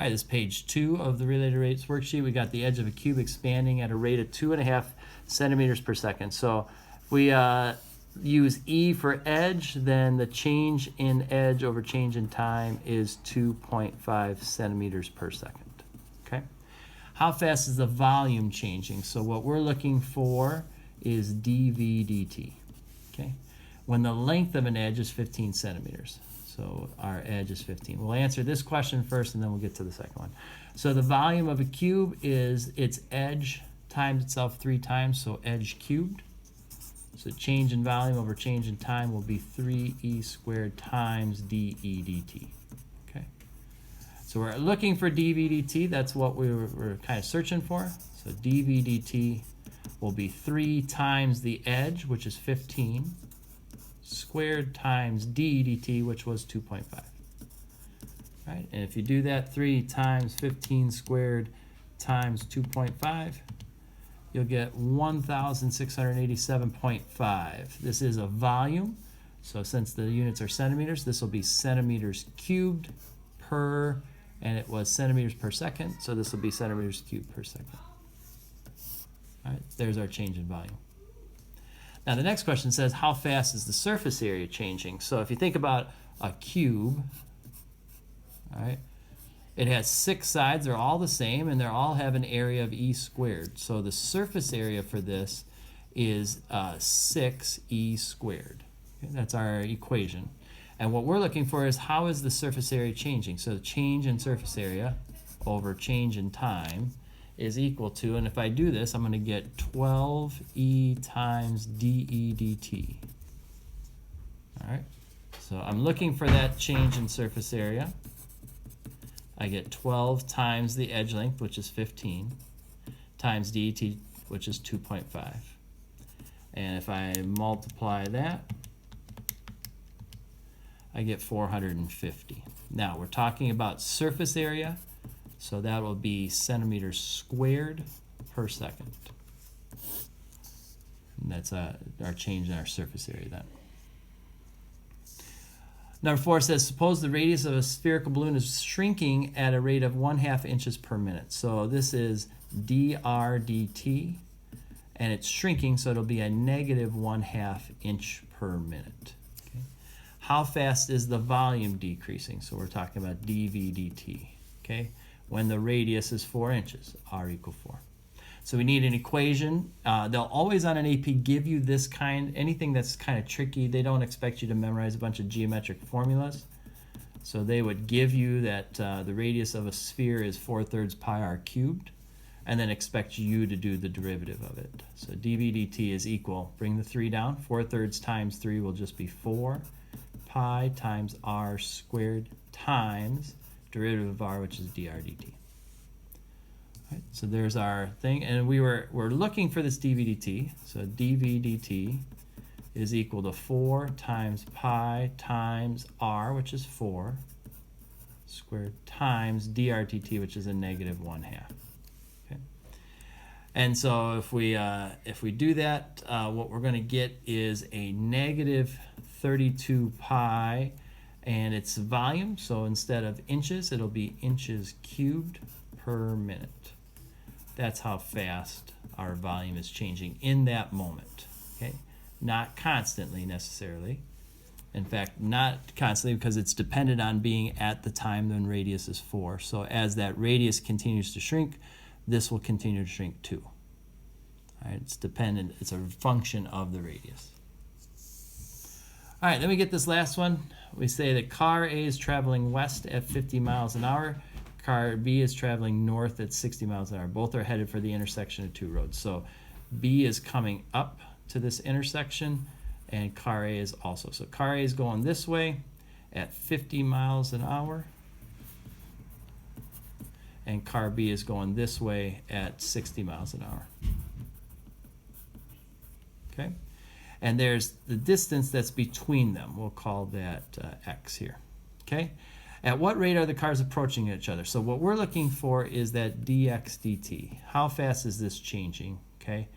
All right, this is page 2 of the related rates worksheet. We got the edge of a cube expanding at a rate of 2.5 centimeters per second. So if we use E for edge, then the change in edge over change in time is 2.5 centimeters per second. Okay. How fast is the volume changing? So what we're looking for is dV dt. Okay. When the length of an edge is 15 centimeters. So our edge is 15. We'll answer this question first and then we'll get to the second one. So the volume of a cube is its edge times itself 3 times, so edge cubed. So change in volume over change in time will be 3e squared times dE dt. Okay. So we're looking for dV dt. That's what we're kind of searching for. So dV dt will be 3 times the edge, which is 15, squared times d dt, which was 2.5. Right? And if you do that, 3 times 15 squared times 2.5, you'll get 1,687.5. This is a volume, so since the units are centimeters, this will be centimeters cubed per, and it was centimeters per second, so this will be centimeters cubed per second. All right, there's our change in volume. Now the next question says, how fast is the surface area changing? So if you think about a cube, all right, it has 6 sides, they're all the same, and they all have an area of e squared. So the surface area for this is 6e squared. Okay, that's our equation. And what we're looking for is how is the surface area changing? So the change in surface area over change in time is equal to, and if I do this, I'm going to get 12e times dE dt. All right, so I'm looking for that change in surface area. I get 12 times the edge length, which is 15, times dT, which is 2.5. And if I multiply that, I get 450. Now we're talking about surface area, so that will be centimeters squared per second. And that's our change in our surface area then. Number 4 says, suppose the radius of a spherical balloon is shrinking at a rate of 1/2 inches per minute. So this is dr dt, and it's shrinking, so it'll be a negative 1/2 inch per minute. Okay. How fast is the volume decreasing? So we're talking about dV dt. Okay. When the radius is 4 inches, r equal 4. So we need an equation. They'll always on an AP give you this kind, anything that's kind of tricky. They don't expect you to memorize a bunch of geometric formulas. So they would give you that the radius of a sphere is 4/3 pi r cubed, and then expect you to do the derivative of it. So dV dt is equal, bring the 3 down, 4/3 times 3 will just be 4 pi times r squared times derivative of r, which is dr dt. Right, so there's our thing, and we're looking for this dV dt. So dV dt is equal to 4 times pi times r, which is 4, squared times dr dt, which is a negative 1/2. Okay, and so if we do that, what we're going to get is a negative 32 pi, and it's volume. So instead of inches, it'll be inches cubed per minute. That's how fast our volume is changing in that moment. Okay, not constantly necessarily. In fact, not constantly, because it's dependent on being at the time when radius is 4. So as that radius continues to shrink, this will continue to shrink too. All right, it's dependent. It's a function of the radius. All right, then we get this last one. We say that car A is traveling west at 50 miles an hour. Car B is traveling north at 60 miles an hour. Both are headed for the intersection of 2 roads. So B is coming up to this intersection, and car A is also. So car A is going this way at 50 miles an hour, and car B is going this way at 60 miles an hour. Okay? And there's the distance that's between them. We'll call that x here. Okay? At what rate are the cars approaching each other? So what we're looking for is that dx dt. How fast is this changing? Okay,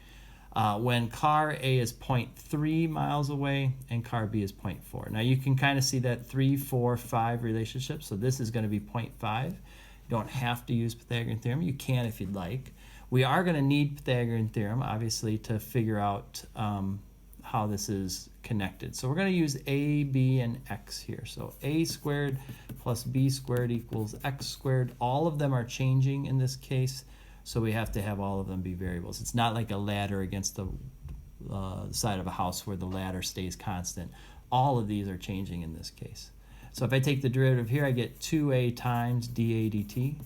when car A is 0.3 miles away and car B is 0.4. Now you can kind of see that 3, 4, 5 relationship. So this is going to be 0.5. You don't have to use Pythagorean theorem. You can if you'd like. We are going to need Pythagorean theorem, obviously, to figure out how this is connected. So we're going to use a, b, and x here. So a squared plus b squared equals x squared. All of them are changing in this case, so we have to have all of them be variables. It's not like a ladder against the side of a house where the ladder stays constant. All of these are changing in this case. So if I take the derivative here, I get 2a times dA dt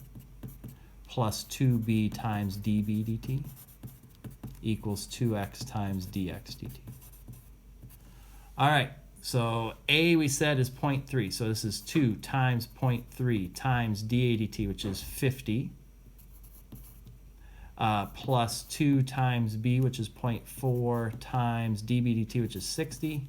plus 2b times dB dt equals 2x times dx dt. All right, so a we said is 0.3, so this is 2 times 0.3 times dA dt, which is 50, plus 2 times b, which is 0.4, times dB dt, which is 60,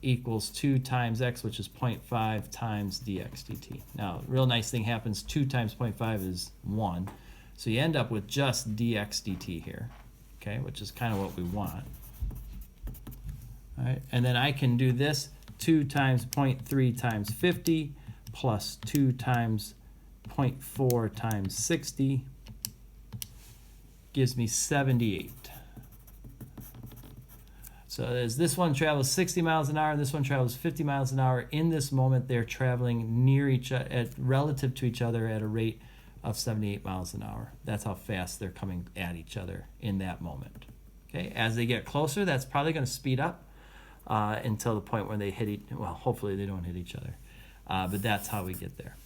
equals 2 times x, which is 0.5 times dx dt. Now, real nice thing happens, 2 times 0.5 is 1, so you end up with just dx dt here, okay, which is kind of what we want. All right, and then I can do this, 2 times 0.3 times 50 plus 2 times 0.4 times 60 gives me 78. So as this one travels 60 miles an hour, this one travels 50 miles an hour. In this moment, they're traveling near each other, relative to each other at a rate of 78 miles an hour. That's how fast they're coming at each other in that moment. Okay, as they get closer, that's probably going to speed up until the point where they hit well, hopefully they don't hit each other. But that's how we get there.